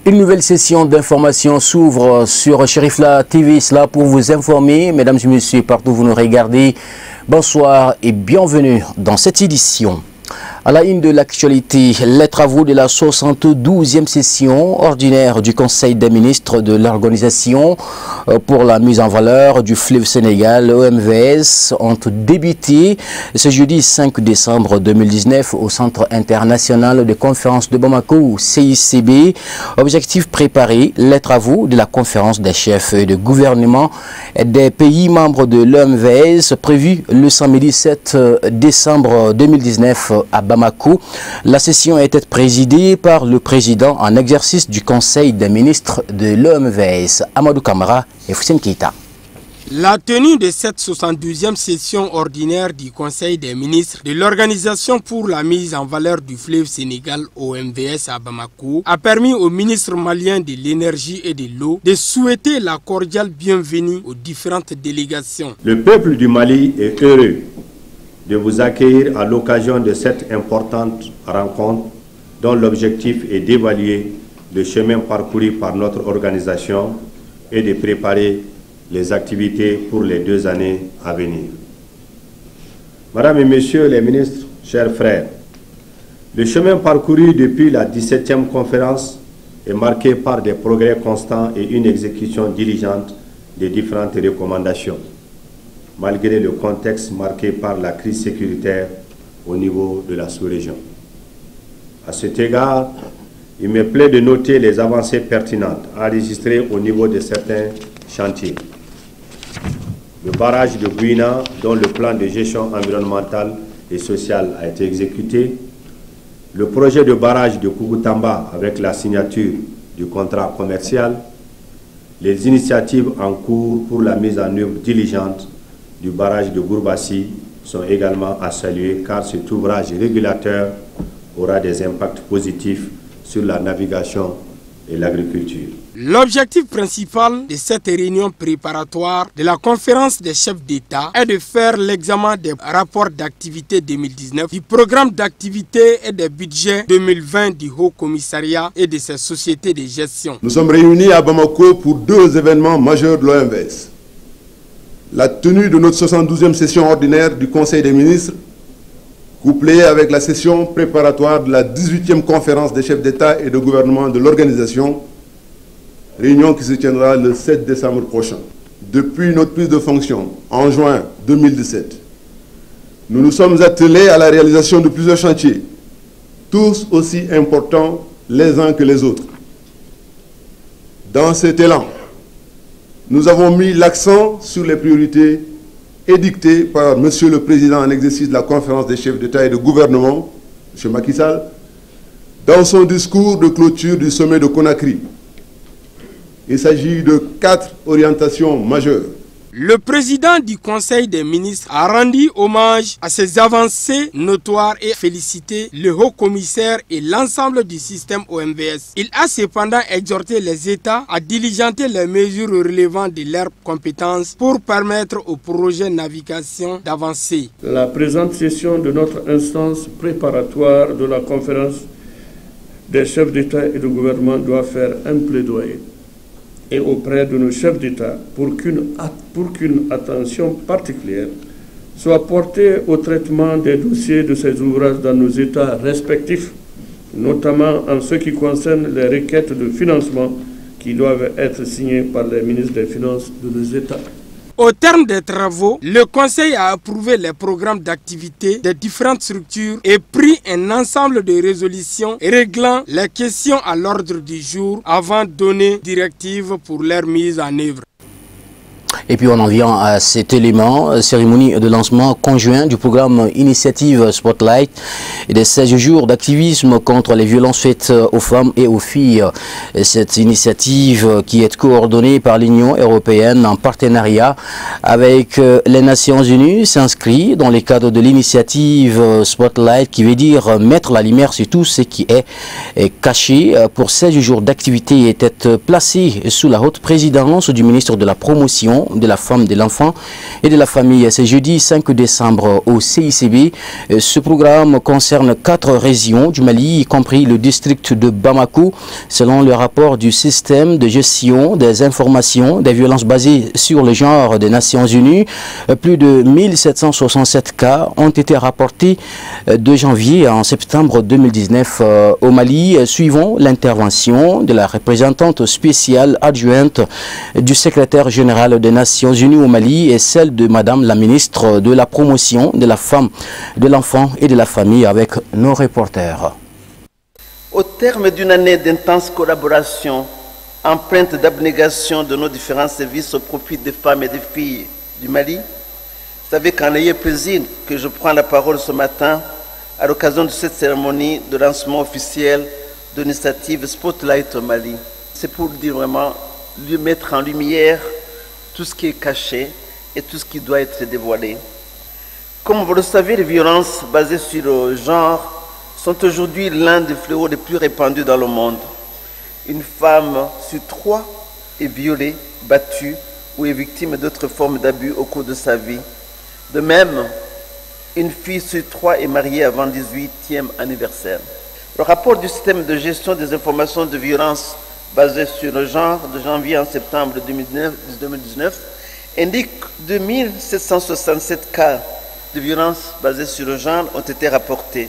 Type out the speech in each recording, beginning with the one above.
Une nouvelle session d'information s'ouvre sur Cherifla TV, cela pour vous informer. Mesdames et messieurs, partout où vous nous regardez, bonsoir et bienvenue dans cette édition. À la une de l'actualité, les travaux de la 72e session ordinaire du Conseil des ministres de l'Organisation pour la mise en valeur du fleuve Sénégal, OMVS, ont débuté ce jeudi 5 décembre 2019 au Centre international de conférence de Bamako, CICB. Objectif: préparer les travaux de la conférence des chefs de gouvernement des pays membres de l'OMVS prévue le samedi 7 décembre 2019 à Bamako. La session était présidée par le président en exercice du Conseil des ministres de l'OMVS, Amadou Kamara et Foussine Keita. La tenue de cette 72e session ordinaire du Conseil des ministres de l'Organisation pour la mise en valeur du fleuve Sénégal, OMVS à Bamako, a permis au ministre malien de l'énergie et de l'eau de souhaiter la cordiale bienvenue aux différentes délégations. Le peuple du Mali est heureux de vous accueillir à l'occasion de cette importante rencontre dont l'objectif est d'évaluer le chemin parcouru par notre organisation et de préparer les activités pour les 2 années à venir. Madame et Messieurs les ministres, chers frères, le chemin parcouru depuis la 17e conférence est marqué par des progrès constants et une exécution diligente des différentes recommandations, malgré le contexte marqué par la crise sécuritaire au niveau de la sous-région. À cet égard, il me plaît de noter les avancées pertinentes enregistrées au niveau de certains chantiers. Le barrage de Gouina, dont le plan de gestion environnementale et sociale a été exécuté, le projet de barrage de Kougutamba avec la signature du contrat commercial, les initiatives en cours pour la mise en œuvre diligente du barrage de Gourbassi sont également à saluer, car cet ouvrage régulateur aura des impacts positifs sur la navigation et l'agriculture. L'objectif principal de cette réunion préparatoire de la conférence des chefs d'État est de faire l'examen des rapports d'activité 2019, du programme d'activité et des budgets 2020 du Haut Commissariat et de ses sociétés de gestion. Nous sommes réunis à Bamako pour 2 événements majeurs de l'OMVS. La tenue de notre 72e session ordinaire du Conseil des ministres, couplée avec la session préparatoire de la 18e conférence des chefs d'État et de gouvernement de l'organisation, réunion qui se tiendra le 7 décembre prochain. Depuis notre prise de fonction en juin 2017, nous nous sommes attelés à la réalisation de plusieurs chantiers, tous aussi importants les uns que les autres. Dans cet élan, nous avons mis l'accent sur les priorités édictées par M. le Président en exercice de la conférence des chefs d'État et de gouvernement, M. Macky Sall, dans son discours de clôture du sommet de Conakry. Il s'agit de 4 orientations majeures. Le président du Conseil des ministres a rendu hommage à ces avancées notoires et félicité le haut-commissaire et l'ensemble du système OMVS. Il a cependant exhorté les États à diligenter les mesures relevant de leurs compétences pour permettre au projet navigation d'avancer. La présente session de notre instance préparatoire de la conférence des chefs d'État et de gouvernement doit faire un plaidoyer et auprès de nos chefs d'État pour qu'une attention particulière soit portée au traitement des dossiers de ces ouvrages dans nos États respectifs, notamment en ce qui concerne les requêtes de financement qui doivent être signées par les ministres des Finances de nos États. Au terme des travaux, le Conseil a approuvé les programmes d'activité des différentes structures et pris un ensemble de résolutions réglant les questions à l'ordre du jour avant de donner directives pour leur mise en œuvre. Et puis on en vient à cet élément, cérémonie de lancement conjoint du programme Initiative Spotlight et des 16 jours d'activisme contre les violences faites aux femmes et aux filles. Cette initiative qui est coordonnée par l'Union européenne en partenariat avec les Nations Unies s'inscrit dans le cadre de l'initiative Spotlight, qui veut dire mettre la lumière sur tout ce qui est caché. Pour 16 jours d'activité était placé sous la haute présidence du ministre de la Promotion de la femme, de l'enfant et de la famille. C'est jeudi 5 décembre au CICB. Ce programme concerne 4 régions du Mali, y compris le district de Bamako. Selon le rapport du système de gestion des informations des violences basées sur le genre des Nations Unies, plus de 1767 cas ont été rapportés de janvier en septembre 2019 au Mali, suivant l'intervention de la représentante spéciale adjointe du secrétaire général des Nations Unies au Mali et celle de Madame la ministre de la Promotion de la Femme, de l'Enfant et de la Famille avec nos reporters. Au terme d'une année d'intense collaboration, empreinte d'abnégation de nos différents services au profit des femmes et des filles du Mali, c'est avec un léger plaisir que je prends la parole ce matin à l'occasion de cette cérémonie de lancement officiel de l'initiative Spotlight au Mali. C'est pour dire vraiment, lui mettre en lumière tout ce qui est caché et tout ce qui doit être dévoilé. Comme vous le savez, les violences basées sur le genre sont aujourd'hui l'un des fléaux les plus répandus dans le monde. Une femme sur 3 est violée, battue ou est victime d'autres formes d'abus au cours de sa vie. De même, une fille sur 3 est mariée avant le 18e anniversaire. Le rapport du système de gestion des informations de violence basées sur le genre de janvier à septembre 2019 indique que 2767 cas de violences basées sur le genre ont été rapportés.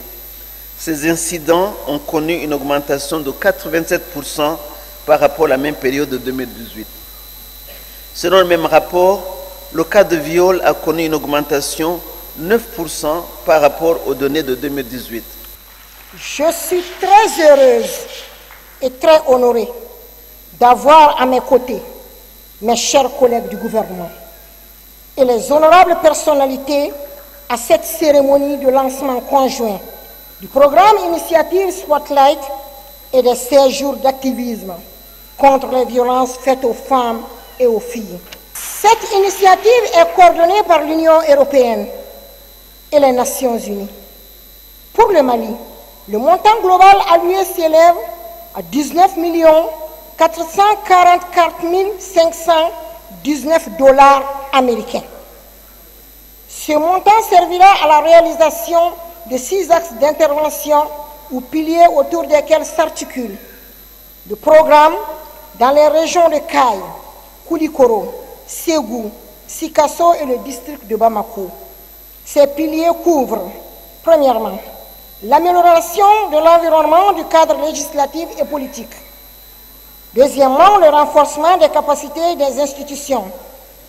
Ces incidents ont connu une augmentation de 87% par rapport à la même période de 2018. Selon le même rapport, le cas de viol a connu une augmentation de 9% par rapport aux données de 2018. Je suis très heureuse et très honorée d'avoir à mes côtés mes chers collègues du gouvernement et les honorables personnalités à cette cérémonie de lancement conjoint du programme Initiative Spotlight et des 16 jours d'activisme contre les violences faites aux femmes et aux filles. Cette initiative est coordonnée par l'Union européenne et les Nations Unies. Pour le Mali, le montant global alloué s'élève à 19 444 519 $ américains. Ce montant servira à la réalisation de 6 axes d'intervention ou piliers autour desquels s'articulent le programme dans les régions de Kayes, Koulikoro, Ségou, Sikasso et le district de Bamako. Ces piliers couvrent, premièrement, l'amélioration de l'environnement du cadre législatif et politique. Deuxièmement, le renforcement des capacités des institutions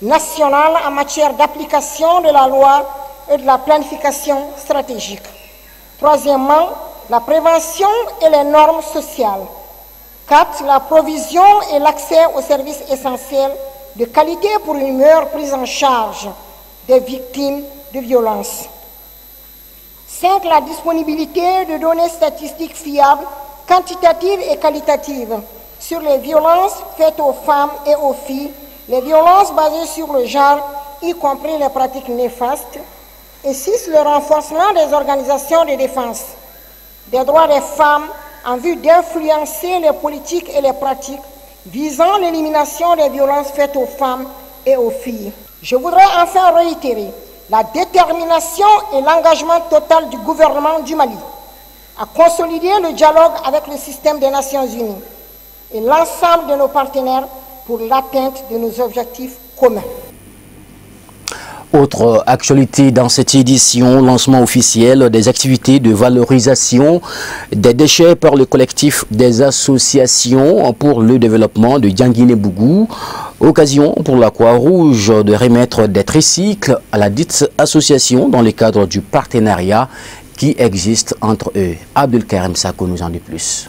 nationales en matière d'application de la loi et de la planification stratégique. Troisièmement, la prévention et les normes sociales. 4. La provision et l'accès aux services essentiels de qualité pour une meilleure prise en charge des victimes de violences. 5. La disponibilité de données statistiques fiables, quantitatives et qualitatives sur les violences faites aux femmes et aux filles, les violences basées sur le genre, y compris les pratiques néfastes. Et 6. Le renforcement des organisations de défense des droits des femmes en vue d'influencer les politiques et les pratiques visant l'élimination des violences faites aux femmes et aux filles. Je voudrais enfin réitérer la détermination et l'engagement total du gouvernement du Mali à consolider le dialogue avec le système des Nations Unies et l'ensemble de nos partenaires pour l'atteinte de nos objectifs communs. Autre actualité dans cette édition, lancement officiel des activités de valorisation des déchets par le collectif des associations pour le développement de Dianguiné-Bougou. Occasion pour la Croix-Rouge de remettre des tricycles à la dite association dans le cadre du partenariat qui existe entre eux. Abdelkarim Sako nous en dit plus.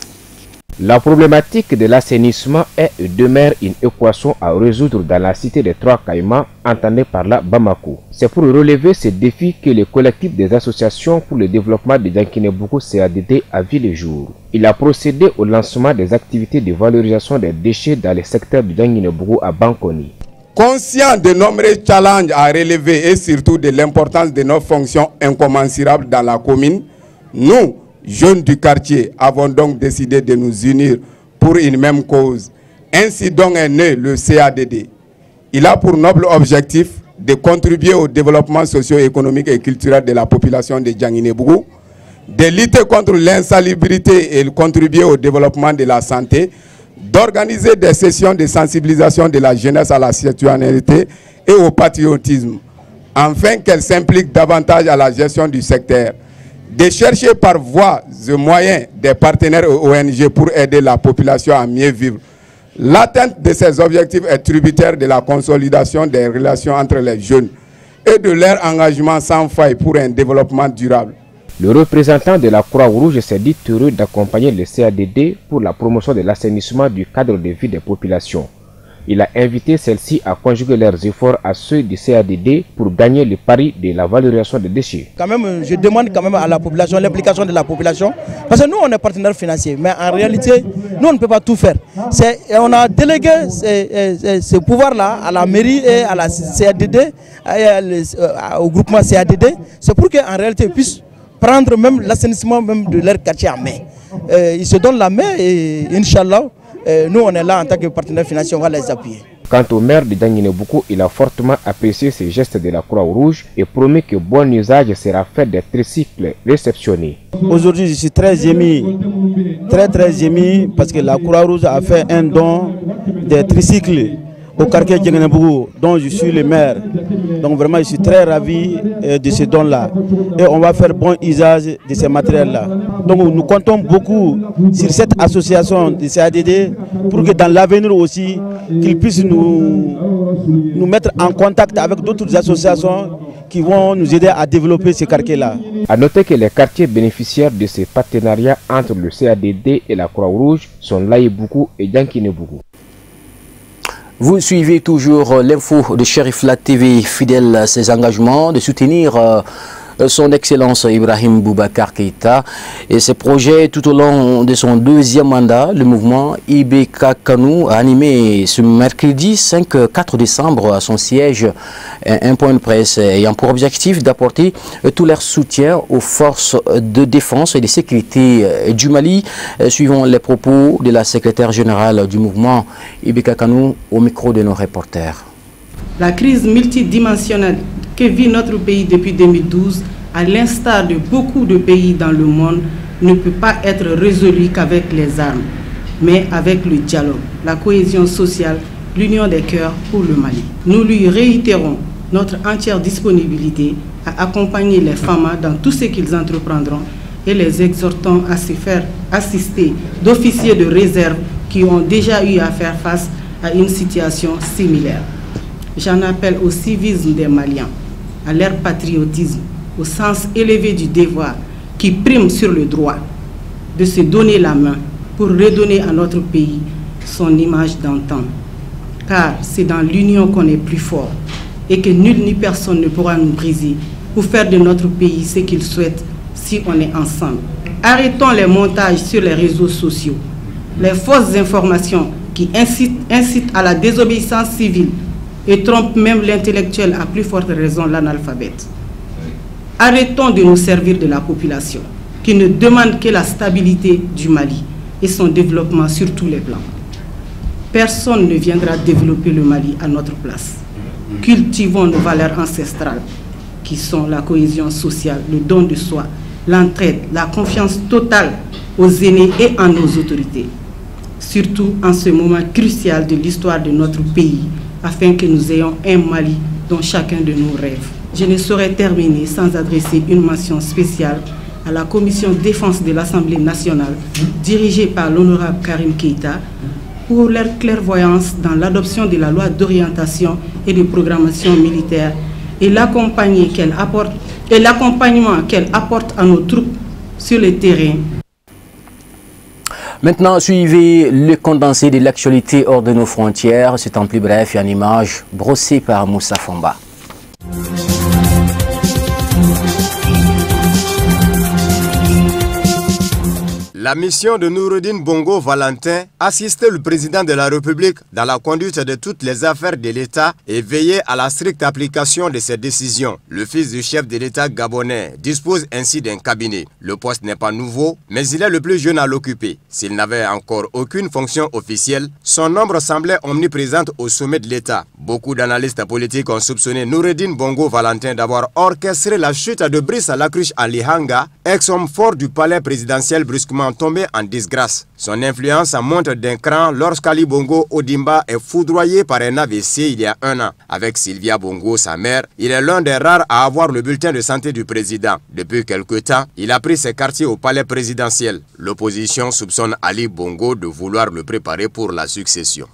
La problématique de l'assainissement est et demeure une équation à résoudre dans la cité des Trois Caïmans, entendue par la Bamako. C'est pour relever ces défis que le collectif des associations pour le développement de Dianguiné-Bougou CADD a vu le jour. Il a procédé au lancement des activités de valorisation des déchets dans le secteur de Dianguiné-Bougou à Bankoni. Conscient de nombreux challenges à relever et surtout de l'importance de nos fonctions incommensurables dans la commune, nous, jeunes du quartier, avons donc décidé de nous unir pour une même cause. Ainsi donc est né le CADD. Il a pour noble objectif de contribuer au développement socio-économique et culturel de la population de Dianguinébougou, de lutter contre l'insalubrité et de contribuer au développement de la santé, d'organiser des sessions de sensibilisation de la jeunesse à la citoyenneté et au patriotisme, afin qu'elle s'implique davantage à la gestion du secteur, de chercher par voie et moyens des partenaires ONG pour aider la population à mieux vivre. L'atteinte de ces objectifs est tributaire de la consolidation des relations entre les jeunes et de leur engagement sans faille pour un développement durable. Le représentant de la Croix-Rouge s'est dit heureux d'accompagner le CADD pour la promotion de l'assainissement du cadre de vie des populations. Il a invité celles-ci à conjuguer leurs efforts à ceux du CADD pour gagner le pari de la valorisation des déchets. Quand même, je demande quand même à la population, l'implication de la population, parce que nous on est partenaires financiers, mais en réalité, nous on ne peut pas tout faire. On a délégué ce pouvoir-là à la mairie et à la CADD, au groupement CADD, c'est pour qu'en réalité ils puissent prendre même l'assainissement même de leur quartier en main. Ils se donnent la main et Inch'Allah, nous on est là en tant que partenaire financier, on va les appuyer. Quant au maire de Dianguinébougou, il a fortement apprécié ces gestes de la Croix-Rouge et promet que bon usage sera fait des tricycles réceptionnés. Aujourd'hui je suis très ému, très ému parce que la Croix-Rouge a fait un don des tricycles au quartier Dianguinébougou, dont je suis le maire. Donc vraiment je suis très ravi de ce don-là. Et on va faire bon usage de ces matériels-là. Donc nous comptons beaucoup sur cette association de CADD pour que dans l'avenir aussi, qu'ils puissent nous mettre en contact avec d'autres associations qui vont nous aider à développer ces quartiers-là. A noter que les quartiers bénéficiaires de ces partenariats entre le CADD et la Croix-Rouge sont Laïbougou et Dianguinébougou. Vous suivez toujours l'info de Cherifla TV, fidèle à ses engagements de soutenir son Excellence Ibrahim Boubacar Keïta et ses projets tout au long de son deuxième mandat. Le mouvement Ibeka Kanou a animé ce mercredi 4 décembre à son siège un point de presse ayant pour objectif d'apporter tout leur soutien aux forces de défense et de sécurité du Mali, suivant les propos de la secrétaire générale du mouvement Ibeka Kanou au micro de nos reporters. La crise multidimensionnelle que vit notre pays depuis 2012, à l'instar de beaucoup de pays dans le monde, ne peut pas être résolue qu'avec les armes, mais avec le dialogue, la cohésion sociale, l'union des cœurs pour le Mali. Nous lui réitérons notre entière disponibilité à accompagner les FAMA dans tout ce qu'ils entreprendront et les exhortons à se faire assister d'officiers de réserve qui ont déjà eu à faire face à une situation similaire. J'en appelle au civisme des Maliens, à leur patriotisme, au sens élevé du devoir qui prime sur le droit de se donner la main pour redonner à notre pays son image d'antan. Car c'est dans l'union qu'on est plus fort et que nul ni personne ne pourra nous briser pour faire de notre pays ce qu'il souhaite si on est ensemble. Arrêtons les montages sur les réseaux sociaux, les fausses informations qui incitent à la désobéissance civile et trompe même l'intellectuel, à plus forte raison l'analphabète. Arrêtons de nous servir de la population, qui ne demande que la stabilité du Mali et son développement sur tous les plans. Personne ne viendra développer le Mali à notre place. Cultivons nos valeurs ancestrales, qui sont la cohésion sociale, le don de soi, l'entraide, la confiance totale aux aînés et en nos autorités. Surtout en ce moment crucial de l'histoire de notre pays, afin que nous ayons un Mali dont chacun de nous rêve. Je ne saurais terminer sans adresser une mention spéciale à la commission défense de l'Assemblée nationale, dirigée par l'honorable Karim Keïta, pour leur clairvoyance dans l'adoption de la loi d'orientation et de programmation militaire et l'accompagnement qu'elle apporte à nos troupes sur le terrain. Maintenant, suivez le condensé de l'actualité hors de nos frontières. C'est en plus bref et en image brossée par Moussa Fomba. La mission de Noureddine Bongo Valentin, assister le président de la République dans la conduite de toutes les affaires de l'État et veiller à la stricte application de ses décisions. Le fils du chef de l'État gabonais dispose ainsi d'un cabinet. Le poste n'est pas nouveau, mais il est le plus jeune à l'occuper. S'il n'avait encore aucune fonction officielle, son ombre semblait omniprésente au sommet de l'État. Beaucoup d'analystes politiques ont soupçonné Noureddine Bongo Valentin d'avoir orchestré la chute de Brice Lacruche à Lihanga, ex-homme fort du palais présidentiel brusquement tombé en disgrâce. Son influence monte d'un cran lorsqu'Ali Bongo Ondimba est foudroyé par un AVC il y a un an. Avec Sylvia Bongo, sa mère, il est l'un des rares à avoir le bulletin de santé du président. Depuis quelque temps, il a pris ses quartiers au palais présidentiel. L'opposition soupçonne Ali Bongo de vouloir le préparer pour la succession.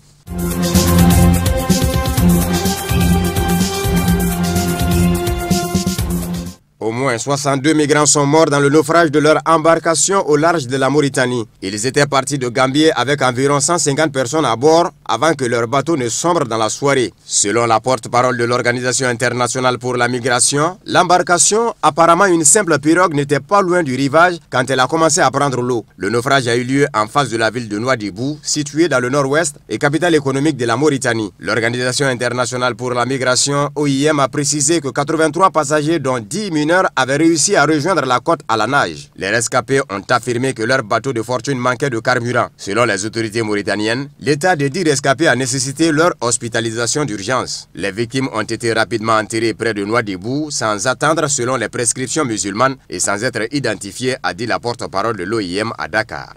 Au moins 62 migrants sont morts dans le naufrage de leur embarcation au large de la Mauritanie. Ils étaient partis de Gambie avec environ 150 personnes à bord avant que leur bateau ne sombre dans la soirée. Selon la porte-parole de l'Organisation internationale pour la migration, l'embarcation, apparemment une simple pirogue, n'était pas loin du rivage quand elle a commencé à prendre l'eau. Le naufrage a eu lieu en face de la ville de Nouadhibou, située dans le nord-ouest et capitale économique de la Mauritanie. L'Organisation internationale pour la migration, OIM, a précisé que 83 passagers, dont 10 mineurs, avaient réussi à rejoindre la côte à la nage. Les rescapés ont affirmé que leur bateau de fortune manquait de carburant. Selon les autorités mauritaniennes, l'état des 10 rescapés a nécessité leur hospitalisation d'urgence. Les victimes ont été rapidement enterrées près de Nouadhibou sans attendre selon les prescriptions musulmanes et sans être identifiées, a dit la porte-parole de l'OIM à Dakar.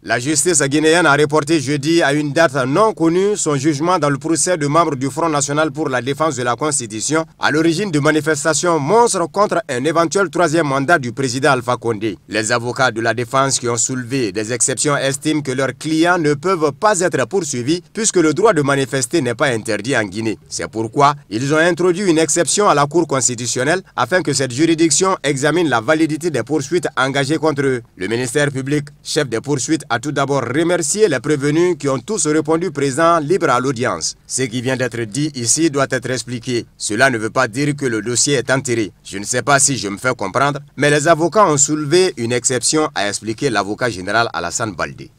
La justice guinéenne a reporté jeudi à une date non connue son jugement dans le procès de membres du Front National pour la défense de la Constitution à l'origine de manifestations monstres contre un éventuel troisième mandat du président Alpha Condé. Les avocats de la défense qui ont soulevé des exceptions estiment que leurs clients ne peuvent pas être poursuivis puisque le droit de manifester n'est pas interdit en Guinée. C'est pourquoi ils ont introduit une exception à la Cour constitutionnelle afin que cette juridiction examine la validité des poursuites engagées contre eux. Le ministère public, chef des poursuites, a tout d'abord remercié les prévenus qui ont tous répondu présents, libres à l'audience. Ce qui vient d'être dit ici doit être expliqué. Cela ne veut pas dire que le dossier est enterré. Je ne sais pas si je me fais comprendre, mais les avocats ont soulevé une exception, a expliqué l'avocat général Alassane Baldé.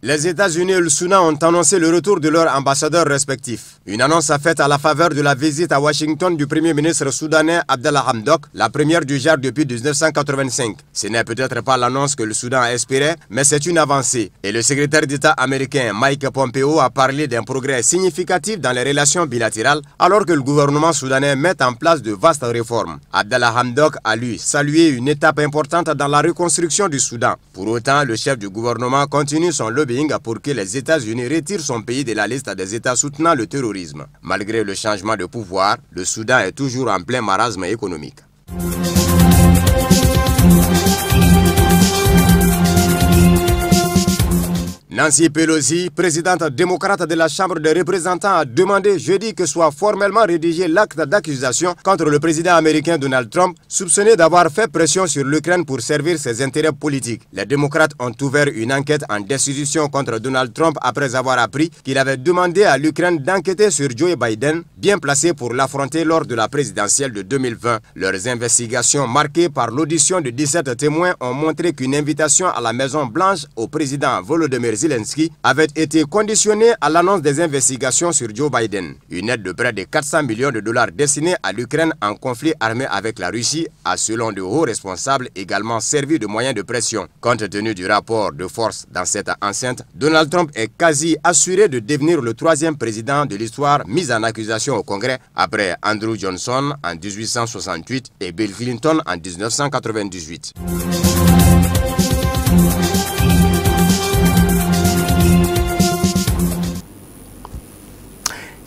Les États-Unis et le Soudan ont annoncé le retour de leurs ambassadeurs respectifs. Une annonce a faite à la faveur de la visite à Washington du Premier ministre soudanais Abdallah Hamdok, la première du genre depuis 1985. Ce n'est peut-être pas l'annonce que le Soudan espérait, mais c'est une avancée. Et le secrétaire d'État américain Mike Pompeo a parlé d'un progrès significatif dans les relations bilatérales, alors que le gouvernement soudanais met en place de vastes réformes. Abdallah Hamdok a lui salué une étape importante dans la reconstruction du Soudan. Pour autant, le chef du gouvernement continue son lobbying pour que les États-Unis retirent son pays de la liste des États soutenant le terrorisme. Malgré le changement de pouvoir, le Soudan est toujours en plein marasme économique. Nancy Pelosi, présidente démocrate de la Chambre des représentants, a demandé jeudi que soit formellement rédigé l'acte d'accusation contre le président américain Donald Trump, soupçonné d'avoir fait pression sur l'Ukraine pour servir ses intérêts politiques. Les démocrates ont ouvert une enquête en destitution contre Donald Trump après avoir appris qu'il avait demandé à l'Ukraine d'enquêter sur Joe Biden, bien placé pour l'affronter lors de la présidentielle de 2020. Leurs investigations, marquées par l'audition de 17 témoins, ont montré qu'une invitation à la Maison-Blanche au président Volodymyr Zelensky avait été conditionnée à l'annonce des investigations sur Joe Biden. Une aide de près de 400 millions de dollars destinée à l'Ukraine en conflit armé avec la Russie a, selon de hauts responsables, également servi de moyen de pression. Compte tenu du rapport de force dans cette enceinte, Donald Trump est quasi assuré de devenir le troisième président de l'histoire mis en accusation au Congrès après Andrew Johnson en 1868 et Bill Clinton en 1998.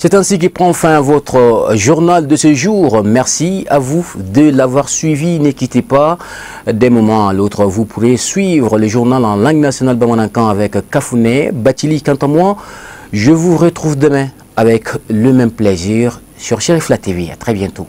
C'est ainsi que prend fin votre journal de ce jour. Merci à vous de l'avoir suivi. Ne quittez pas. D'un moment à l'autre, vous pourrez suivre le journal en langue nationale Bamanankan avec Kafouné, Batili. Quant à moi, je vous retrouve demain avec le même plaisir sur Chérifla TV. À très bientôt.